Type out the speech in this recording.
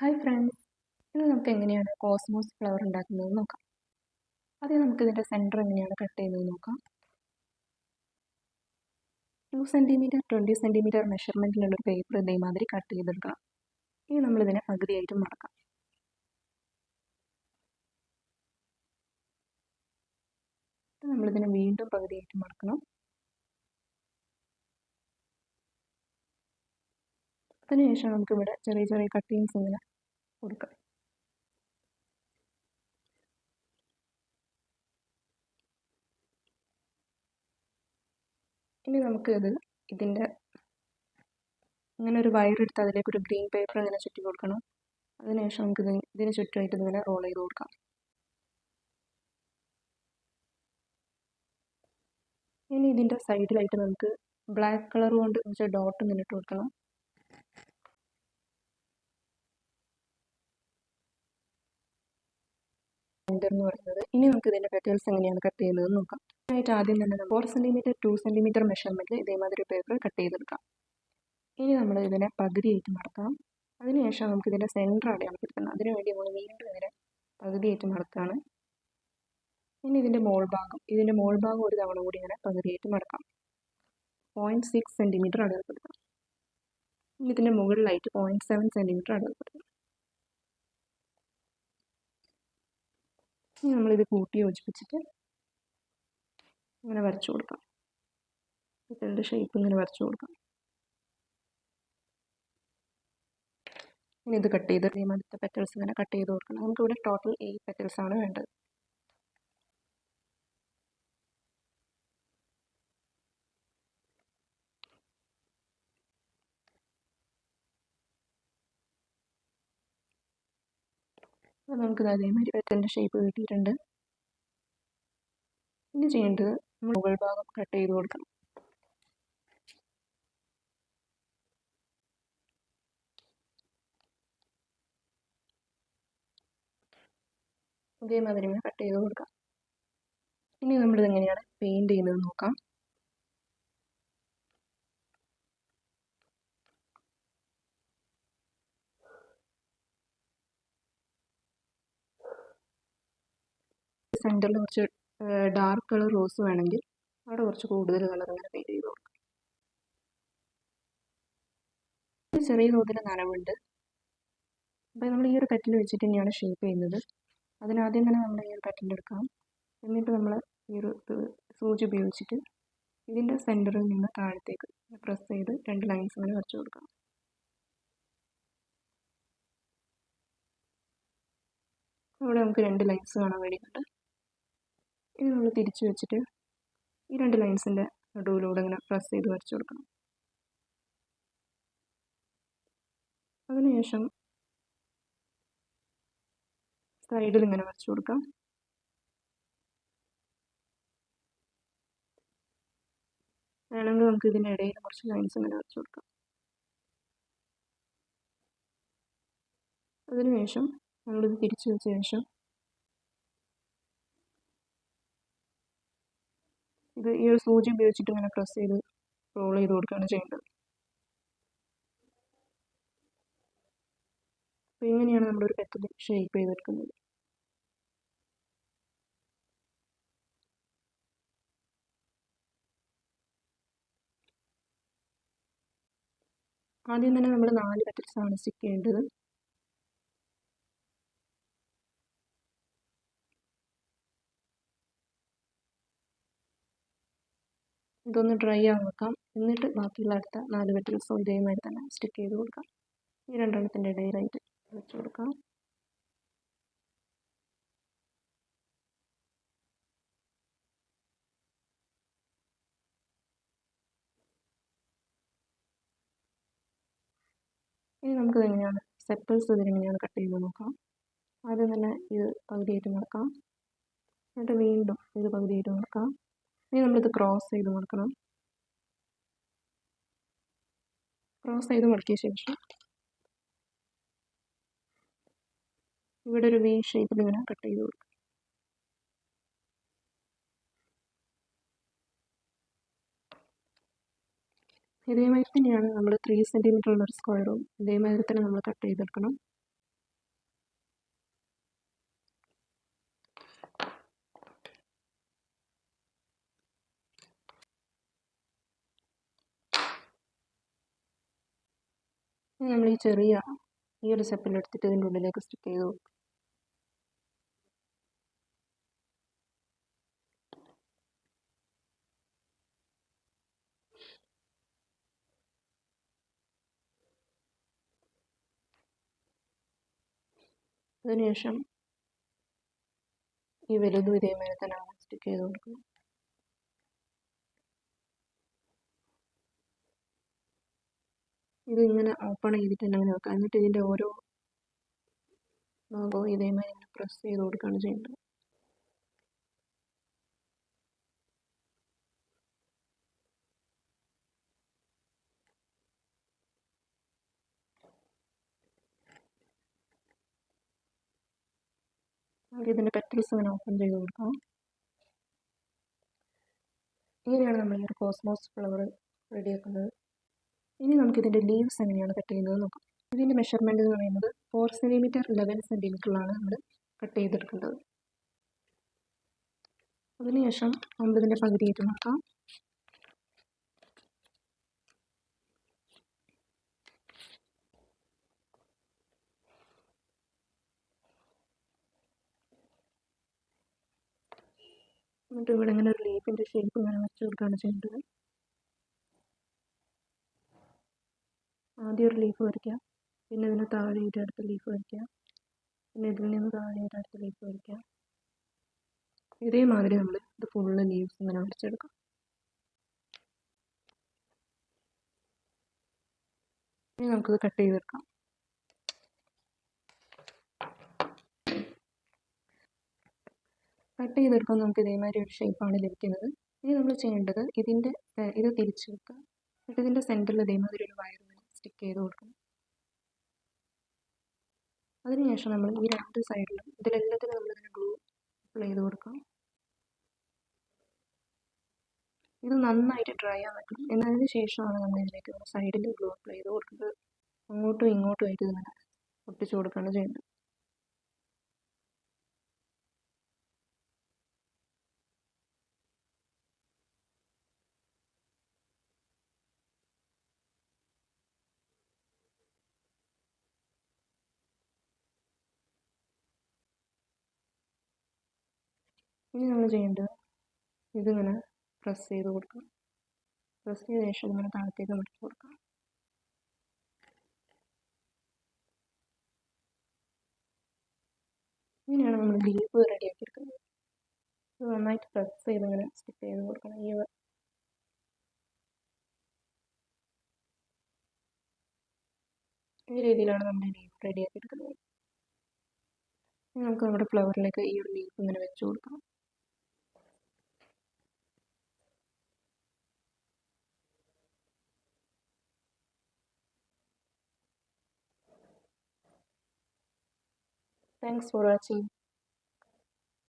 Hi friends, ഇന്ന് നമുക്ക് എങ്ങനെയാണ് കോസ്മോസ് ഫ്ലവർ ഉണ്ടാക്കുന്നത് നോക്കാം. ആദ്യം നമുക്ക് ഇതിൻ്റെ സെൻറ്റർ എങ്ങനെയാണ് കട്ട് ചെയ്യുന്നത് നോക്കാം. 2 സെൻറ്റിമീറ്റർ 20 സെൻറ്റിമീറ്റർ മെഷർമെൻറ്റിലുള്ളൊരു പേപ്പർ ഇതേമാതിരി കട്ട് ചെയ്തെടുക്കണം. ഇനി നമ്മളിതിനെ പകുതിയായിട്ട് മടക്കാം. നമ്മളിതിനെ വീണ്ടും പകുതിയായിട്ട് മടക്കണം. അതിനുശേഷം നമുക്കിവിടെ ചെറിയ ചെറിയ കട്ടിങ്സ് ഇങ്ങനെ കൊടുക്കാം. ഇനി നമുക്ക് ഇതിൻ്റെ ഇങ്ങനെ ഒരു വയറെടുത്ത് അതിലേക്ക് ഒരു ഗ്രീൻ പേപ്പർ ഇങ്ങനെ ചുറ്റി കൊടുക്കണം. അതിനുശേഷം നമുക്ക് ഇതിന് ചുറ്റുമായിട്ട് ഇങ്ങനെ റോൾ ചെയ്ത് കൊടുക്കാം. ഇനി ഇതിൻ്റെ സൈഡിലായിട്ട് നമുക്ക് ബ്ലാക്ക് കളർ കൊണ്ട് ഡോട്ട് ഇങ്ങനെ ഇട്ട് കൊടുക്കണം. എന്ന് പറയുന്നത്. ഇനി നമുക്ക് ഇതിൻ്റെ പെറ്റൽസ് എങ്ങനെയാണ് കട്ട് ചെയ്യുന്നത് നോക്കാം. അതിനായിട്ട് ആദ്യം തന്നെ 4 സെൻറ്റിമീറ്റർ 2 സെൻറ്റിമീറ്റർ മെഷർമെൻറ്റിൽ ഇതേമാതിരി പേപ്പർ കട്ട് ചെയ്തെടുക്കാം. ഇനി നമ്മൾ ഇതിനെ പകുതിയായിട്ട് മടക്കാം. അതിനുശേഷം നമുക്ക് ഇതിൻ്റെ സെൻറ്റർ അടയാളപ്പെടുത്തണം. അതിനുവേണ്ടി നമ്മൾ വീണ്ടും ഇതിനെ പകുതിയായിട്ട് മടക്കുകയാണ്. ഇനി ഇതിൻ്റെ മോൾ ഭാഗം ഒരു തവണ കൂടി ഇങ്ങനെ പകുതിയായിട്ട് മടക്കാം. 0.6 സെൻറ്റിമീറ്റർ അടയാളപ്പെടുത്താം. ഇനി ഇതിൻ്റെ മുകളിലായിട്ട് 0.7 സെൻറ്റിമീറ്റർ അടയാളപ്പെടുത്താം. ഇനി നമ്മളിത് കൂട്ടി യോജിപ്പിച്ചിട്ട് ഇങ്ങനെ വരച്ചു കൊടുക്കാം. ഇതിൻ്റെ ഷേപ്പ് ഇങ്ങനെ വരച്ചു കൊടുക്കാം. ഇനി ഇത് കട്ട് ചെയ്ത് അടുത്ത പെറ്റൽസ് ഇങ്ങനെ കട്ട് ചെയ്ത് കൊടുക്കണം. നമുക്കിവിടെ ടോട്ടൽ 8 പെറ്റൽസ് ആണ് വേണ്ടത്. അപ്പോൾ നമുക്കിത് അതേമാതിരി പെറ്റലിൻ്റെ ഷേപ്പ് കിട്ടിയിട്ടുണ്ട്. ഇനി ചെയ്യേണ്ടത് മുകൾ ഭാഗം കട്ട് ചെയ്ത് കൊടുക്കണം. ഇതേമാതിരി ഇങ്ങനെ കട്ട് ചെയ്ത് കൊടുക്കാം. ഇനി നമ്മളിത് എങ്ങനെയാണ് പെയിൻറ് ചെയ്യുന്നത് നോക്കാം. സെൻറ്ററിൽ കുറച്ച് ഡാർക്ക് കളർ റോസ് വേണമെങ്കിൽ അവിടെ കുറച്ച് കൂടുതൽ കളർ ഇങ്ങനെ പെയിൻറ് ചെയ്ത് കൊടുക്കാം. ചെറിയ തോതിൽ നനവുണ്ട്. അപ്പോൾ നമ്മൾ ഈ ഒരു പെറ്റൽ വെച്ചിട്ട് തന്നെയാണ് ഷേപ്പ് ചെയ്യുന്നത്. അതിനാദ്യം തന്നെ നമ്മൾ ഈ ഒരു പെറ്റൽ എടുക്കാം. എന്നിട്ട് നമ്മൾ ഈ ഒരു സൂചി ഉപയോഗിച്ചിട്ട് ഇതിൻ്റെ സെൻറ്ററിൽ നിന്ന് താഴത്തേക്ക് പ്രസ് ചെയ്ത് 2 ലൈൻസ് ഇങ്ങനെ വരച്ചു കൊടുക്കാം. ഇവിടെ നമുക്ക് 2 ലൈൻസ് കാണാൻ വേണ്ടിയിട്ടുണ്ട്. ഇനി നമ്മൾ തിരിച്ചു വെച്ചിട്ട് ഈ 2 ലൈൻസിൻ്റെ നടുവിലൂടെ ഇങ്ങനെ പ്രസ് ചെയ്ത് വരച്ചു കൊടുക്കണം. അതിനുശേഷം സൈഡിൽ ഇങ്ങനെ വരച്ചു കൊടുക്കാം. വേണമെങ്കിൽ നമുക്ക് ഇതിൻ്റെ ഇടയിൽ കുറച്ച് ലൈൻസ് ഇങ്ങനെ വരച്ചു കൊടുക്കാം. അതിനുശേഷം നമ്മളിത് തിരിച്ചു വെച്ച ശേഷം ഇത് ഈ ഒരു സൂചി ഉപയോഗിച്ചിട്ട് ഇങ്ങനെ പ്രസ് ചെയ്ത് റോൾ ചെയ്ത് കൊടുക്കുകയാണ് ചെയ്യേണ്ടത്. അപ്പോൾ ഇങ്ങനെയാണ് നമ്മളൊരു പെറ്റൽ ഷേപ്പ് ചെയ്തെടുക്കുന്നത്. ആദ്യം തന്നെ നമ്മൾ 4 പെറ്റൽസ് ആണ് സ്റ്റിക്ക് ചെയ്യേണ്ടത്. ഇതൊന്ന് ഡ്രൈ ആവാൻ വെക്കാം. എന്നിട്ട് ബാക്കിയുള്ള അടുത്ത 4 പെറ്റൽസും ഇതേമാതിരി തന്നെ സ്റ്റിക്ക് ചെയ്ത് കൊടുക്കാം. ഈ 2 എണ്ണത്തിൻ്റെ ഇടയിലായിട്ട് വെച്ച് കൊടുക്കാം. ഇനി നമുക്ക് എങ്ങനെയാണ് സെപ്പൽസ് ഇതിനെങ്ങനെയാണ് കട്ട് ചെയ്യുന്നത് നോക്കാം. ആദ്യം തന്നെ ഇത് പകുതിയായിട്ട് മടക്കാം. എന്നിട്ട് വീണ്ടും ഇത് പകുതിയായിട്ട് മടക്കാം. ഇനി നമ്മളിത് ക്രോസ് ചെയ്ത് മടക്കണം. ക്രോസ് ചെയ്ത് മടക്കിയ ശേഷം ഇവിടെ ഒരു വി ഷേപ്പിൽ ഇങ്ങനെ കട്ട് ചെയ്ത് കൊടുക്കാം. ഇതേമാതിരി തന്നെയാണ് നമ്മൾ 3 സെൻറ്റിമീറ്റർ ഉള്ളൊരു സ്ക്വയറും ഇതേമാതിരി തന്നെ നമ്മൾ കട്ട് ചെയ്തെടുക്കണം. ഇനി നമ്മൾ ഈ ചെറിയ ഈ ഒരു സ്റ്റെപ്പിൽ എടുത്തിട്ട് ഇതിൻ്റെ ഉള്ളിലേക്ക് സ്റ്റിക്ക് ചെയ്ത് കൊടുക്കും. അതിനുശേഷം ഈ വലുതും ഇതേമാതിരി തന്നെ സ്റ്റിക്ക് ചെയ്ത് കൊടുക്കും. ഇത് ഇങ്ങനെ ഓപ്പൺ ചെയ്തിട്ട് തന്നെ അങ്ങനെ വെക്കാം. എന്നിട്ട് ഇതിൻ്റെ ഓരോ ഭാഗവും ഇതേമാതിരി പ്രസ് ചെയ്ത് കൊടുക്കുകയാണ് ചെയ്യേണ്ടത്. നമുക്ക് ഇതിൻ്റെ പെറ്റൽസ് ഇങ്ങനെ ഓപ്പൺ ചെയ്ത് കൊടുക്കാം. ഇങ്ങനെയാണ് നമ്മൾ ഈ ഒരു കോസ്മോസ് ഫ്ലവർ റെഡിയാക്കുന്നത്. ഇനി നമുക്കിതിൻ്റെ ലീവ്സ് എങ്ങനെയാണ് കട്ട് ചെയ്യുന്നത് നോക്കാം. ഇതിൻ്റെ മെഷർമെൻറ്റ് എന്ന് പറയുന്നത് 4 സെൻറ്റിമീറ്റർ 11 സെൻറ്റിമീറ്ററിലാണ് നമ്മൾ കട്ട് ചെയ്തെടുക്കേണ്ടത്. അതിനുശേഷം നമ്മളിതിൻ്റെ പകുതിയായിട്ട് നോക്കാം. എന്നിട്ട് ഇവിടെ ഇങ്ങനെ ഒരു ലീഫിൻ്റെ ഷേപ്പ് ഇങ്ങനെ വെച്ച് കൊടുക്കുകയാണ് ചെയ്യേണ്ടത്. ആദ്യം ഒരു ലീഫ് വരയ്ക്കുക, പിന്നെ ഇതിന് താഴെയായിട്ട് അടുത്ത ലീഫ് വരയ്ക്കുക, പിന്നെ ഇതിൽ നിന്ന് താഴെയായിട്ട് അടുത്ത ലീഫ് വരയ്ക്കുക. ഇതേമാതിരി നമ്മൾ ഇത് ഫുള്ള് ലീവ്സ് ഇങ്ങനെ വരച്ചെടുക്കാം. ഇനി നമുക്കിത് കട്ട് ചെയ്തെടുക്കാം. കട്ട് ചെയ്തെടുക്കുമ്പോൾ നമുക്ക് ഇതേമാതിരി ഒരു ഷേപ്പാണ് ലഭിക്കുന്നത്. ഇനി നമ്മൾ ചെയ്യേണ്ടത് ഇത് തിരിച്ച് വെക്കുക. എന്നിട്ട് ഇതിൻ്റെ സെൻറ്ററിൽ ഇതേമാതിരി ഒരു വയർ സ്റ്റിക്ക് ചെയ്ത് കൊടുക്കണം. അതിനുശേഷം നമ്മൾ ഈ രണ്ട് സൈഡിലും ഇതിലെല്ലാത്തിനും നമ്മളിതിന് ഗ്ലൂ അപ്ലൈ ചെയ്ത് കൊടുക്കാം. ഇത് നന്നായിട്ട് ഡ്രൈ ആകാൻ വെക്കണം. എന്നതിന് ശേഷമാണ് നമ്മൾ ഇതിലേക്ക് സൈഡിൽ ഗ്ലൂ അപ്ലൈ ചെയ്ത് കൊടുക്കുന്നത്. അങ്ങോട്ടും ഇങ്ങോട്ടും ആയിട്ട് ഇതിങ്ങനെ ഒട്ടിച്ച് കൊടുക്കുകയാണ് ചെയ്യേണ്ടത്. ഇനി നമ്മൾ ചെയ്യേണ്ടത് ഇതിങ്ങനെ പ്രസ് ചെയ്ത് കൊടുക്കാം. പ്രസ് ചെയ്ത ശേഷം ഇങ്ങനെ താഴത്തേക്ക് മടക്കി കൊടുക്കാം. ഇങ്ങനെയാണ് നമ്മൾ ലീഫ് റെഡിയാക്കി എടുക്കുന്നത്. ഇത് നന്നായിട്ട് പ്രസ് ചെയ്ത് ഇങ്ങനെ സ്റ്റിക്ക് ചെയ്ത് കൊടുക്കണം. ഈ രീതിയിലാണ് നമ്മൾ ലീഫ് റെഡിയാക്കി എടുക്കുന്നത്. ഇനി നമുക്ക് നമ്മുടെ ഫ്ലവറിലേക്ക് ഈ ഒരു ലീഫ് ഇങ്ങനെ വെച്ച് കൊടുക്കാം. Thanks for watching.